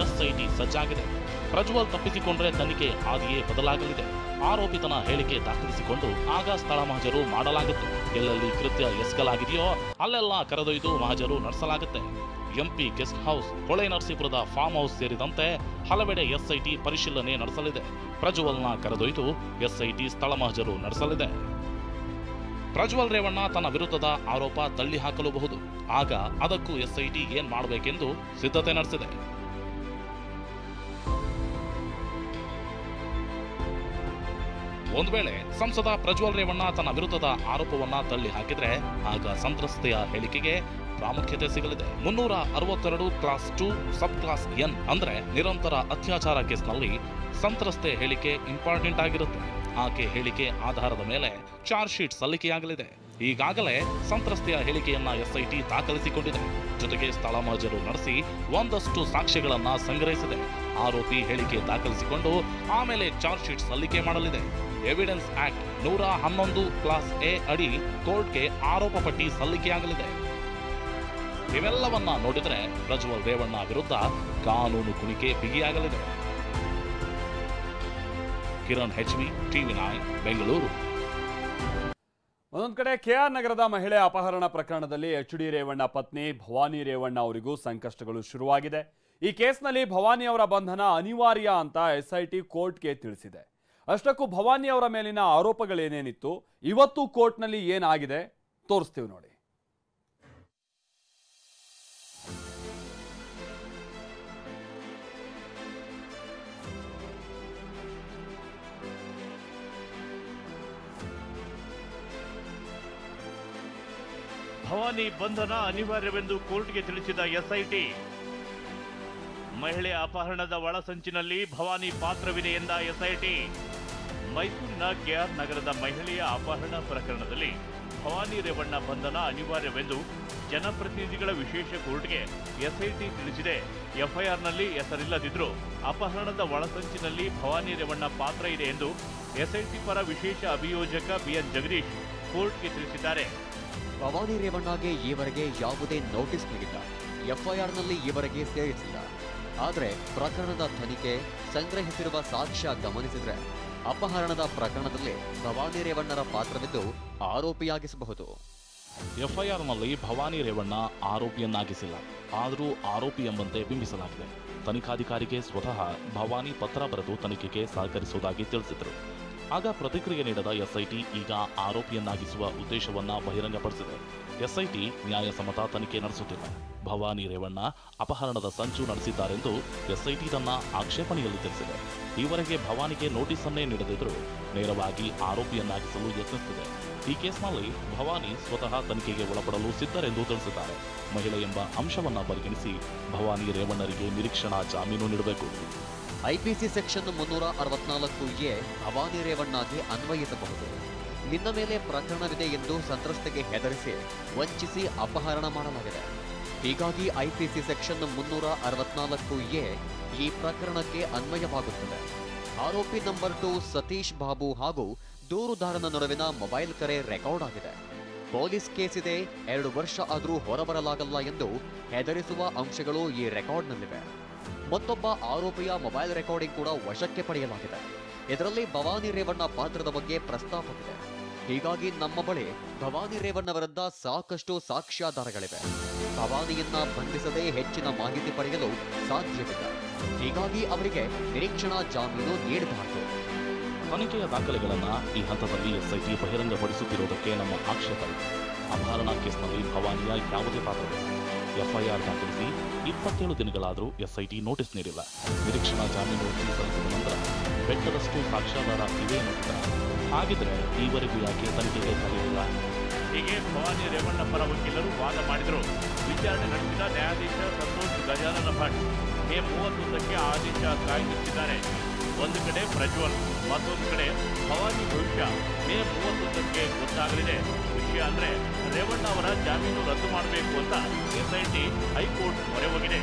SIT ಸಜ್ಜಾಗಿದೆ. ಪ್ರಜ್ವಲ್ ತಪ್ಪಿಸಿಕೊಂಡ್ರೆ ತನಿಖೆ ಹಾದಿಯೇ ಬದಲಾಗಲಿದೆ. ಆರೋಪಿತನ ಹೇಳಿಕೆ ದಾಖಲಿಸಿಕೊಂಡು ಆಗ ಸ್ಥಳ ಮಹಜರು ಮಾಡಲಾಗುತ್ತೆ. ಎಲ್ಲೆಲ್ಲಿ ಕೃತ್ಯ ಎಸಗಲಾಗಿದೆಯೋ ಅಲ್ಲೆಲ್ಲ ಕರೆದೊಯ್ದು ಮಹಜರು ನಡೆಸಲಾಗುತ್ತೆ. MP ಗೆಸ್ಟ್ ಹೌಸ್, ಹೊಳೆ ನರಸೀಪುರದ ಫಾರ್ಮ್ ಹೌಸ್ ಸೇರಿದಂತೆ ಹಲವೆಡೆ SIT ಪರಿಶೀಲನೆ ನಡೆಸಲಿದೆ. ಪ್ರಜ್ವಲ್ನ ಕರೆದೊಯ್ದು SIT ಸ್ಥಳ ಮಹಜರು ನಡೆಸಲಿದೆ. ಪ್ರಜ್ವಲ್ ರೇವಣ್ಣ ತನ್ನ ವಿರುದ್ಧದ ಆರೋಪ ತಳ್ಳಿ ಹಾಕಲೂಬಹುದು. ಆಗ ಅದಕ್ಕೂ SIT ಏನ್ ಮಾಡಬೇಕೆಂದು ಸಿದ್ಧತೆ ನಡೆಸಿದೆ. ಒಂದು ವೇಳೆ ಸಂಸದ ಪ್ರಜ್ವಲ್ ರೇವಣ್ಣ ತನ್ನ ವಿರುದ್ಧದ ಆರೋಪವನ್ನ ತಳ್ಳಿ ಹಾಕಿದ್ರೆ ಆಗ ಸಂತ್ರಸ್ತೆಯ ಹೇಳಿಕೆಗೆ ಪ್ರಾಮುಖ್ಯತೆ ಸಿಗಲಿದೆ. 362 ಕ್ಲಾಸ್ 2 ಸಬ್ ಕ್ಲಾಸ್ N ಅಂದ್ರೆ ನಿರಂತರ ಅತ್ಯಾಚಾರ ಕೇಸ್ನಲ್ಲಿ ಸಂತ್ರಸ್ತೆ ಹೇಳಿಕೆ ಇಂಪಾರ್ಟೆಂಟ್ ಆಗಿರುತ್ತೆ. ಆಕೆ ಹೇಳಿಕೆ ಆಧಾರದ ಮೇಲೆ ಚಾರ್ಜ್ ಶೀಟ್ ಸಲ್ಲಿಕೆಯಾಗಲಿದೆ. ಈಗಾಗಲೇ ಸಂತ್ರಸ್ತೆಯ ಹೇಳಿಕೆಯನ್ನ SIT ದಾಖಲಿಸಿಕೊಂಡಿದೆ. ಜೊತೆಗೆ ಸ್ಥಳ ಮಹಜರು ನಡೆಸಿ ಒಂದಷ್ಟು ಸಾಕ್ಷ್ಯಗಳನ್ನ ಸಂಗ್ರಹಿಸಿದೆ. ಆರೋಪಿ ಹೇಳಿಕೆ ದಾಖಲಿಸಿಕೊಂಡು ಆಮೇಲೆ ಚಾರ್ಜ್ ಶೀಟ್ ಸಲ್ಲಿಕೆ ಮಾಡಲಿದೆ. ಎವಿಡೆನ್ಸ್ ಆಕ್ಟ್ 111 ಕ್ಲಾಸ್ A ಅಡಿ ಕೋರ್ಟ್ಗೆ ಆರೋಪ ಪಟ್ಟಿ ಸಲ್ಲಿಕೆಯಾಗಲಿದೆ. ಇವೆಲ್ಲವನ್ನ ನೋಡಿದ್ರೆ ಪ್ರಜ್ವಲ್ ರೇವಣ್ಣ ವಿರುದ್ಧ ಕಾನೂನು ಕುಣಿಕೆ ಬಿಗಿಯಾಗಲಿದೆ. Kiran HV, TV9 Bengaluru. ಒಂದೊಂದು ಕಡೆ KR ನಗರದ ಮಹಿಳೆ ಅಪಹರಣ ಪ್ರಕರಣದಲ್ಲಿ HD ರೇವಣ್ಣ ಪತ್ನಿ ಭವಾನಿ ರೇವಣ್ಣ ಅವರಿಗೂ ಸಂಕಷ್ಟಗಳು ಶುರುವಾಗಿದೆ. ಈ ಕೇಸ್ನಲ್ಲಿ ಭವಾನಿ ಅವರ ಬಂಧನ ಅನಿವಾರ್ಯ ಅಂತ SIT ಕೋರ್ಟ್ಗೆ ತಿಳಿಸಿದೆ. ಅಷ್ಟಕ್ಕೂ ಭವಾನಿ ಅವರ ಮೇಲಿನ ಆರೋಪಗಳೇನೇನಿತ್ತು, ಇವತ್ತು ಕೋರ್ಟ್ನಲ್ಲಿ ಏನಾಗಿದೆ ತೋರಿಸ್ತೀವಿ ನೋಡಿ. ಭವಾನಿ ಬಂಧನ ಅನಿವಾರ್ಯವೆಂದು ಕೋರ್ಟ್ಗೆ ತಿಳಿಸಿದ SIT. ಮಹಿಳೆ ಅಪಹರಣದ ಒಳಸಂಚಿನಲ್ಲಿ ಭವಾನಿ ಪಾತ್ರವಿದೆ ಎಂದ SIT. ಮೈಸೂರಿನ KR ನಗರದ ಮಹಿಳೆಯ ಅಪಹರಣ ಪ್ರಕರಣದಲ್ಲಿ ಭವಾನಿ ರೇವಣ್ಣ ಬಂಧನ ಅನಿವಾರ್ಯವೆಂದು ಜನಪ್ರತಿನಿಧಿಗಳ ವಿಶೇಷ ಕೋರ್ಟ್ಗೆ SIT ತಿಳಿಸಿದೆ. FIRನಲ್ಲಿ ಹೆಸರಿಲ್ಲದಿದ್ದರೂ ಅಪಹರಣದ ಒಳಸಂಚಿನಲ್ಲಿ ಭವಾನಿ ರೇವಣ್ಣ ಪಾತ್ರ ಇದೆ ಎಂದು SIT ಪರ ವಿಶೇಷ ಅಭಿಯೋಜಕ BN ಜಗದೀಶ್ ಕೋರ್ಟ್ಗೆ ತಿಳಿಸಿದ್ದಾರೆ. ಭವಾನಿ ರೇವಣ್ಣಗೆ ಈವರೆಗೆ ಯಾವುದೇ ನೋಟಿಸ್ ನೀಡಿಲ್ಲ. FIRನಲ್ಲಿ ಈವರೆಗೆ ಸೇರಿಸಿಲ್ಲ. ಆದರೆ ಪ್ರಕರಣದ ತನಿಖೆ, ಸಂಗ್ರಹಿಸಿರುವ ಸಾಕ್ಷ್ಯ ಗಮನಿಸಿದ್ರೆ ಅಪಹರಣದ ಪ್ರಕರಣದಲ್ಲಿ ಭವಾನಿ ರೇವಣ್ಣರ ಪಾತ್ರವಿದ್ದು ಆರೋಪಿಯಾಗಿಸಬಹುದು. FIRನಲ್ಲಿ ಭವಾನಿ ರೇವಣ್ಣ ಆರೋಪಿಯನ್ನಾಗಿಸಿಲ್ಲ. ಆದರೂ ಆರೋಪಿ ಎಂಬಂತೆ ಬಿಂಬಿಸಲಾಗಿದೆ. ತನಿಖಾಧಿಕಾರಿಗೆ ಸ್ವತಃ ಭವಾನಿ ಪತ್ರ ಬರೆದು ತನಿಖೆಗೆ ಸಹಕರಿಸುವುದಾಗಿ ತಿಳಿಸಿದರು. ಆಗ ಪ್ರತಿಕ್ರಿಯೆ ನೀಡದ SIT ಈಗ ಆರೋಪಿಯನ್ನಾಗಿಸುವ ಉದ್ದೇಶವನ್ನ ಬಹಿರಂಗಪಡಿಸಿದೆ. SIT ನ್ಯಾಯಸಮ್ಮತ ತನಿಖೆ ನಡೆಸುತ್ತಿಲ್ಲ. ಭವಾನಿ ರೇವಣ್ಣ ಅಪಹರಣದ ಸಂಚು ನಡೆಸಿದ್ದಾರೆಂದು SIT ತನ್ನ ಆಕ್ಷೇಪಣೆಯಲ್ಲಿ ತಿಳಿಸಿದೆ. ಈವರೆಗೆ ಭವಾನಿಗೆ ನೋಟಿಸನ್ನೇ ನೀಡದಿದ್ದರೂ ನೇರವಾಗಿ ಆರೋಪಿಯನ್ನಾಗಿಸಲು ಯತ್ನಿಸುತ್ತಿದೆ. ಈ ಕೇಸ್ನಲ್ಲಿ ಭವಾನಿ ಸ್ವತಃ ತನಿಖೆಗೆ ಒಳಪಡಲು ಸಿದ್ಧರೆಂದು ತಿಳಿಸಿದ್ದಾರೆ. ಮಹಿಳೆ ಎಂಬ ಅಂಶವನ್ನ ಪರಿಗಣಿಸಿ ಭವಾನಿ ರೇವಣ್ಣರಿಗೆ ನಿರೀಕ್ಷಣಾ ಜಾಮೀನು ನೀಡಬೇಕು. IPC ಸೆಕ್ಷನ್ 364A ಭವಾನಿ ರೇವಣ್ಣಗೆ ಅನ್ವಯಿಸಬಹುದು. ನಿನ್ನ ಮೇಲೆ ಪ್ರಕರಣವಿದೆ ಎಂದು ಸಂತ್ರಸ್ತೆಗೆ ಹೆದರಿಸಿ ವಂಚಿಸಿ ಅಪಹರಣ ಮಾಡಲಾಗಿದೆ. ಹೀಗಾಗಿ IPC ಸೆಕ್ಷನ್ 364A ಈ ಪ್ರಕರಣಕ್ಕೆ ಅನ್ವಯವಾಗುತ್ತದೆ. ಆರೋಪಿ ನಂಬರ್ 2 ಸತೀಶ್ ಬಾಬು ಹಾಗೂ ದೂರುದಾರನ ನಡುವಿನ ಮೊಬೈಲ್ ಕರೆ ರೆಕಾರ್ಡ್ ಆಗಿದೆ. ಪೊಲೀಸ್ ಕೇಸಿದೆ, 2 ವರ್ಷ ಆದರೂ ಹೊರಬರಲಾಗಲ್ಲ ಎಂದು ಹೆದರಿಸುವ ಅಂಶಗಳು ಈ ರೆಕಾರ್ಡ್ನಲ್ಲಿವೆ. ಮತ್ತೊಬ್ಬ ಆರೋಪಿಯ ಮೊಬೈಲ್ ರೆಕಾರ್ಡಿಂಗ್ ಕೂಡ ವಶಕ್ಕೆ ಪಡೆಯಲಾಗಿದೆ. ಇದರಲ್ಲಿ ಭವಾನಿ ರೇವಣ್ಣ ಪಾತ್ರದ ಬಗ್ಗೆ ಪ್ರಸ್ತಾಪವಿದೆ. ಹೀಗಾಗಿ ನಮ್ಮ ಬಳಿ ಭವಾನಿ ರೇವಣ್ಣ ವಿರುದ್ಧ ಸಾಕಷ್ಟು ಸಾಕ್ಷ್ಯಾಧಾರಗಳಿವೆ. ಭವಾನಿಯನ್ನ ಬಂಧಿಸದೆ ಹೆಚ್ಚಿನ ಮಾಹಿತಿ ಪಡೆಯಲು ಸಾಧ್ಯವಿಲ್ಲ. ಹೀಗಾಗಿ ಅವರಿಗೆ ನಿರೀಕ್ಷಣಾ ಜಾಮೀನು ನೀಡಬಾರದು. ತನಿಖೆಯ ದಾಖಲೆಗಳನ್ನು ಈ ಹಂತದಲ್ಲಿ SIT ಬಹಿರಂಗಪಡಿಸುತ್ತಿರುವುದಕ್ಕೆ ನಮ್ಮ ಆಕ್ಷೇಪ ಇದೆ. ಅಪಹರಣ ಕೇಸ್ನಲ್ಲಿ ಭವಾನಿಯ ಯಾವುದೇ ಪಾತ್ರವಿಲ್ಲ. FIR ದಾಖಲಿಸಿ 27 ದಿನಗಳಾದರೂ SIT ನೋಟಿಸ್ ನೀಡಿಲ್ಲ. ನಿರೀಕ್ಷಣಾ ಜಾಮೀನು ಅರ್ಜಿ ಸಲ್ಲಿಸಿದ ನಂತರ ಬೆಟ್ಟದಷ್ಟು ಸಾಕ್ಷ್ಯಾಧಾರ ಇವೆ ಎನ್ನುತ್ತಾರೆ. ಹಾಗಿದ್ರೆ ಈವರೆಗೂ ಯಾಕೆ ತನಿಖೆಗೆ ಕರೆಯಿಲ್ಲ? ಹೀಗೆ ಭವಾನಿ ರೇವಣ್ಣ ಪರ ವಕೀಲರು ವಾದ ಮಾಡಿದರು. ವಿಚಾರಣೆ ನಡೆಸಿದ ನ್ಯಾಯಾಧೀಶ ಸಂತೋಷ್ ಗಜಾನನ ಭಟ್ ಮೇ 31ಕ್ಕೆ ಆದೇಶ ಕಾಯ್ದಿರಿಸಿದ್ದಾರೆ. ಒಂದು ಕಡೆ ಪ್ರಜ್ವಲ್, ಮತ್ತೊಂದು ಕಡೆ ಭವಾನಿ ಭವಿಷ್ಯ ಮೇ 31ಕ್ಕೆ ಗೊತ್ತಾಗಲಿದೆ. ವಿಷಯ ಅಂದ್ರೆ ರೇವಣ್ಣ ಅವರ ಜಾಮೀನು ರದ್ದು ಮಾಡಬೇಕು ಅಂತ ಎಸ್ಐಟಿ ಹೈಕೋರ್ಟ್ ಮೊರೆ ಹೋಗಿದೆ.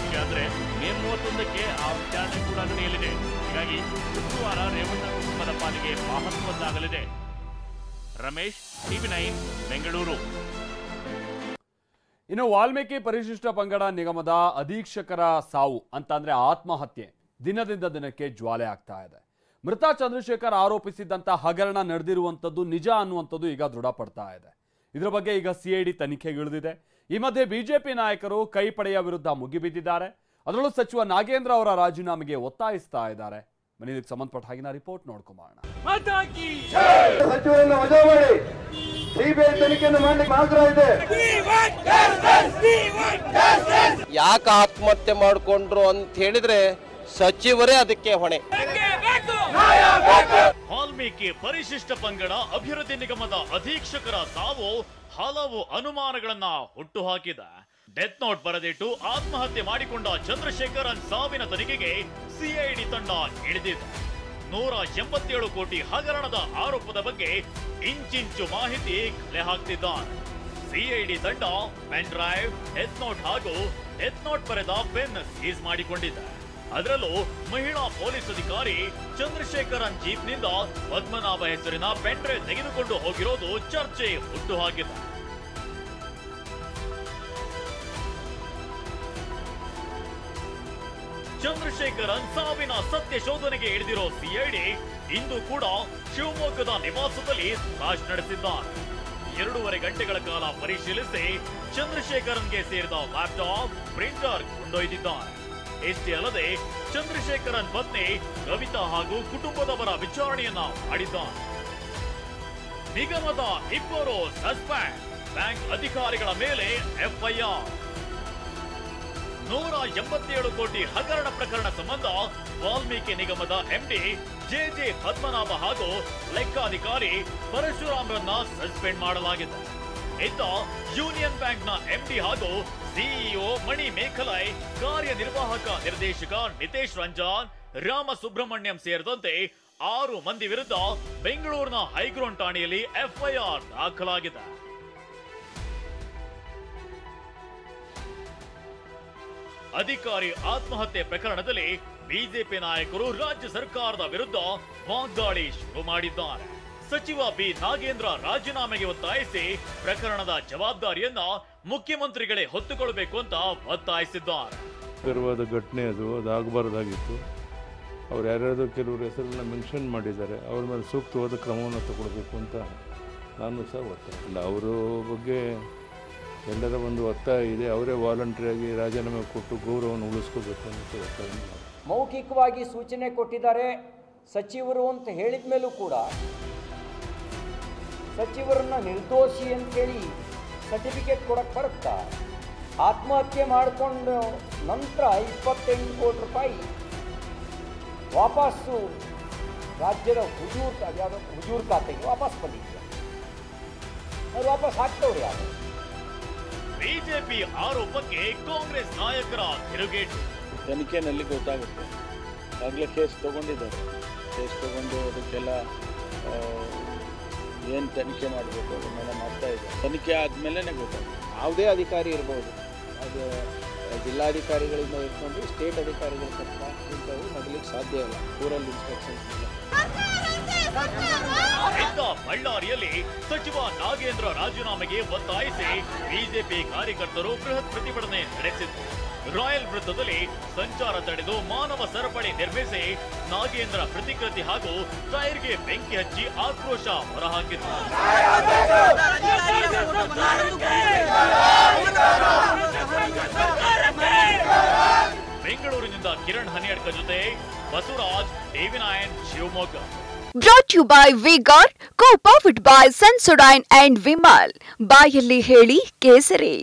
ವಿಷಯ ಅಂದ್ರೆ ಮೇ 31ಕ್ಕೆ ಆ ವಿಚಾರಣೆ ಕೂಡ ನಡೆಯಲಿದೆ. ಹೀಗಾಗಿ ಶುಕ್ರವಾರ ರೇವಣ್ಣ ಕುಟುಂಬದ ಪಾಲಿಗೆ ಮಹತ್ವದ್ದಾಗಲಿದೆ. ರಮೇಶ್, TV9 ಬೆಂಗಳೂರು. ಇನ್ನು ವಾಲ್ಮೀಕಿ ಪರಿಶಿಷ್ಟ ಪಂಗಡ ನಿಗಮದ ಅಧೀಕ್ಷಕರ ಸಾವು ಅಂತಂದ್ರೆ ಆತ್ಮಹತ್ಯೆ ದಿನದಿಂದ ದಿನಕ್ಕೆ ಜ್ವಾಲೆ ಆಗ್ತಾ ಇದೆ. ಮೃತ ಚಂದ್ರಶೇಖರ್ ಆರೋಪಿಸಿದ್ದಂತ ಹಗರಣ ನಡೆದಿರುವಂಥದ್ದು ನಿಜ ಅನ್ನುವಂಥದ್ದು ಈಗ ದೃಢಪಡ್ತಾ ಇದೆ. ಇದರ ಬಗ್ಗೆ ಈಗ CID ತನಿಖೆಗಿಳಿದಿದೆ. ಈ ಮಧ್ಯೆ ಬಿಜೆಪಿ ನಾಯಕರು ಕೈಪಡೆಯ ವಿರುದ್ಧ ಮುಗಿಬಿದ್ದಿದ್ದಾರೆ. ಅದರಲ್ಲೂ ಸಚಿವ ನಾಗೇಂದ್ರ ಅವರ ರಾಜೀನಾಮೆಗೆ ಒತ್ತಾಯಿಸ್ತಾ ಇದ್ದಾರೆ. ಇದಕ್ಕೆ ಸಂಬಂಧಪಟ್ಟ ಹಾಗಿನ ರಿಪೋರ್ಟ್ ನೋಡ್ಕೊಂಬೋಣ. ಸಚಿವರನ್ನ ವಜಾ ಮಾಡಿ ಸಿಬಿಐ ತನಿಖೆಯನ್ನು ಮಾಡಲಿಕ್ಕೆ ಆಗ್ರಹ ಇದೆ. ಯಾಕೆ ಆತ್ಮಹತ್ಯೆ ಮಾಡಿಕೊಂಡ್ರು ಅಂತ ಹೇಳಿದ್ರೆ ಸಚಿವರೇ ಅದಕ್ಕೆ ಹೊಣೆ. ವಾಲ್ಮೀಕಿ ಪರಿಶಿಷ್ಟ ಪಂಗಡ ಅಭಿವೃದ್ಧಿ ನಿಗಮದ ಅಧೀಕ್ಷಕರ ಸಾವು ಹಲವು ಅನುಮಾನಗಳನ್ನ ಹುಟ್ಟುಹಾಕಿದೆ. ಡೆತ್ ನೋಟ್ ಬರೆದಿಟ್ಟು ಆತ್ಮಹತ್ಯೆ ಮಾಡಿಕೊಂಡ ಚಂದ್ರಶೇಖರನ್ ಸಾವಿನ ತನಿಖೆಗೆ CID ತಂಡ ಇಳಿದಿದೆ. 187 ಕೋಟಿ ಹಗರಣದ ಆರೋಪದ ಬಗ್ಗೆ ಇಂಚಿಂಚು ಮಾಹಿತಿ ಕಲೆ ಹಾಕ್ತಿದ್ದಾರೆ. CID ತಂಡ ಪೆನ್ ಡ್ರೈವ್, ಡೆತ್ ನೋಟ್ ಹಾಗೂ ಡೆತ್ ನೋಟ್ ಬರೆದ ಪೆನ್ ಸೀಸ್ ಮಾಡಿಕೊಂಡಿದೆ. ಅದರಲ್ಲೂ ಮಹಿಳಾ ಪೊಲೀಸ್ ಅಧಿಕಾರಿ ಚಂದ್ರಶೇಖರನ್ ಜೀಪ್ನಿಂದ ಪದ್ಮನಾಭ ಹೆಸರಿನ ಪೆನ್ ಡ್ರೈವ್ ತೆಗೆದುಕೊಂಡು ಹೋಗಿರೋದು ಚರ್ಚೆ ಹುಟ್ಟುಹಾಕಿದೆ. ಚಂದ್ರಶೇಖರನ್ ಸಾವಿನ ಸತ್ಯ ಶೋಧನೆಗೆ ಇಳಿದಿರೋ CID ಇಂದು ಕೂಡ ಶಿವಮೊಗ್ಗದ ನಿವಾಸದಲ್ಲಿ ತಪಾಸಣೆ ನಡೆಸಿದ್ದಾರೆ. 2.5 ಗಂಟೆಗಳ ಕಾಲ ಪರಿಶೀಲಿಸಿ ಚಂದ್ರಶೇಖರನ್ಗೆ ಸೇರಿದ ಲ್ಯಾಪ್ಟಾಪ್, ಪ್ರಿಂಟರ್ ಕೊಂಡೊಯ್ದಿದ್ದಾರೆ. ಇಷ್ಟೇ ಅಲ್ಲದೆ ಚಂದ್ರಶೇಖರನ್ ಪತ್ನಿ ಕವಿತಾ ಹಾಗೂ ಕುಟುಂಬದವರ ವಿಚಾರಣೆಯನ್ನ ಮಾಡಿದ್ದಾರೆ. ನಿಗಮದ 2 ಸಸ್ಪೆಂಡ್, ಬ್ಯಾಂಕ್ ಅಧಿಕಾರಿಗಳ ಮೇಲೆ FIR. 187 ಕೋಟಿ ಹಗರಣ ಪ್ರಕರಣ ಸಂಬಂಧ ವಾಲ್ಮೀಕಿ ನಿಗಮದ MD JJ ಪದ್ಮನಾಭ ಹಾಗೂ ಲೆಕ್ಕಾಧಿಕಾರಿ ಪರಶುರಾಮ್ರನ್ನ ಸಸ್ಪೆಂಡ್ ಮಾಡಲಾಗಿದೆ. ಇತ್ತ ಯೂನಿಯನ್ ಬ್ಯಾಂಕ್ನ MD ಹಾಗೂ CEO ಮಣಿ ಮೇಖಲೈ, ಕಾರ್ಯನಿರ್ವಾಹಕ ನಿರ್ದೇಶಕ ನಿತೇಶ್ ರಂಜಾನ್, ರಾಮ ಸುಬ್ರಹ್ಮಣ್ಯಂ ಸೇರಿದಂತೆ 6 ಮಂದಿ ವಿರುದ್ಧ ಬೆಂಗಳೂರಿನ ಹೈಗ್ರೌಂಡ್ ಠಾಣೆಯಲ್ಲಿ FIR ದಾಖಲಾಗಿದೆ. ಅಧಿಕಾರಿ ಆತ್ಮಹತ್ಯೆ ಪ್ರಕರಣದಲ್ಲಿ ಬಿಜೆಪಿ ನಾಯಕರು ರಾಜ್ಯ ಸರ್ಕಾರದ ವಿರುದ್ಧ ವಾಗ್ದಾಳಿ ಶುರು ಮಾಡಿದ್ದಾರೆ. ಸಚಿವ ಬಿ ನಾಗೇಂದ್ರ ರಾಜೀನಾಮೆಗೆ ಒತ್ತಾಯಿಸಿ ಪ್ರಕರಣದ ಜವಾಬ್ದಾರಿಯನ್ನ ಮುಖ್ಯಮಂತ್ರಿಗಳೇ ಹೊತ್ತುಕೊಳ್ಳಬೇಕು ಅಂತ ಒತ್ತಾಯಿಸಿದ್ದಾರೆ. ಘಟನೆ ಅದು ಆಗಬಾರ್ದಾಗಿತ್ತು. ಅವ್ರು ಯಾರ್ಯಾರು ಕೆಲವರು ಹೆಸರನ್ನ ಮೆನ್ಷನ್ ಮಾಡಿದ್ದಾರೆ. ಅವ್ರ ಮೇಲೆ ಸೂಕ್ತವಾದ ಕ್ರಮವನ್ನು ತಗೊಳ್ಬೇಕು ಅಂತ ನಾನು ಸಹ ಒತ್ತಾಯಿಲ್ಲ. ಅವರ ಬಗ್ಗೆ ಎಲ್ಲರ ಒಂದು ಒತ್ತಾಯ ಇದೆ. ಅವರೇ ವಾಲಂಟ್ರಿಯಾಗಿ ರಾಜೀನಾಮೆ ಕೊಟ್ಟು ಗೌರವವನ್ನು ಉಳಿಸ್ಕೋಬೇಕು ಅಂತ ಒತ್ತಾಯ. ಮೌಖಿಕವಾಗಿ ಸೂಚನೆ ಕೊಟ್ಟಿದ್ದಾರೆ ಸಚಿವರು ಅಂತ ಹೇಳಿದ ಮೇಲೂ ಕೂಡ ಸಚಿವರನ್ನ ನಿರ್ದೋಷಿ ಅಂತೇಳಿ ಸರ್ಟಿಫಿಕೇಟ್ ಕೊಡಕ್ಕೆ ಬರುತ್ತಾ? ಆತ್ಮಹತ್ಯೆ ಮಾಡಿಕೊಂಡು ನಂತರ 28 ಕೋಟಿ ರೂಪಾಯಿ ವಾಪಸ್ಸು ರಾಜ್ಯದ ಹುಜೂರ್ ಖಾತೆಗೆ ವಾಪಸ್ ಬಂದಿದೆ. ಅದು ವಾಪಸ್ ಹಾಕ್ತವ್ರು ಯಾರು? ಬಿಜೆಪಿ ಆರೋಪಕ್ಕೆ ಕಾಂಗ್ರೆಸ್ ನಾಯಕರ ತಿರುಗೇಟು. ತನಿಖೆನಲ್ಲಿ ಗೊತ್ತಾಗುತ್ತೆ. ಆಗಲೇ ಕೇಸ್ ತಗೊಂಡಿದ್ದಾರೆ. ಕೇಸ್ ತಗೊಂಡು ಅದಕ್ಕೆಲ್ಲ ಏನು ತನಿಖೆ ಮಾಡಬೇಕು ಅದನ್ನೆಲ್ಲ ಮಾಡ್ತಾ ಇದ್ದಾರೆ. ತನಿಖೆ ಆದಮೇಲೆ ಗೊತ್ತಾಗುತ್ತೆ. ಯಾವುದೇ ಅಧಿಕಾರಿ ಇರ್ಬೋದು, ಅದು ಜಿಲ್ಲಾಧಿಕಾರಿಗಳಿಂದ ಇಟ್ಕೊಂಡು ಸ್ಟೇಟ್ ಅಧಿಕಾರಿಗಳ ತನಕ ಇಂಥವು ನಡಲಿಕ್ಕೆ ಸಾಧ್ಯ ಇಲ್ಲ. ರೂರಲ್ ಇನ್ಸ್ಪೆಕ್ಷನ್ಸ್ ಇಲ್ಲ. ಬಳ್ಳಾರಿಯಲ್ಲಿ ಸಚಿವ ನಾಗೇಂದ್ರ ರಾಜೀನಾಮೆಗೆ ಒತ್ತಾಯಿಸಿ ಬಿಜೆಪಿ ಕಾರ್ಯಕರ್ತರು ಬೃಹತ್ ಪ್ರತಿಭಟನೆ ನಡೆಸಿದ್ರು. ರಾಯಲ್ ವೃತ್ತದಲ್ಲಿ ಸಂಚಾರ ತಡೆದು ಮಾನವ ಸರಪಳಿ ನಿರ್ಮಿಸಿ ನಾಗೇಂದ್ರ ಪ್ರತಿಕೃತಿ ಹಾಗೂ ಟೈರ್ಗೆ ಬೆಂಕಿ ಹಚ್ಚಿ ಆಕ್ರೋಶ ಹೊರಹಾಕಿದ್ರು. ಬೆಂಗಳೂರಿನಿಂದ ಕಿರಣ್ ಹನಿಯಡ್ಕ ಜೊತೆ Basavaraj, TV9 Shivamogga. Brought to you by V-Guard, co-powered by Sensodyne and Vimal. ಬಾಯಲ್ಲಿ ಹೇಳಿ ಕೇಸರಿ.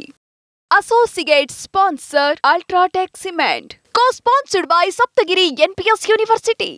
Associate sponsor Ultratech Cement. Co-sponsored by Saptagiri NPS University.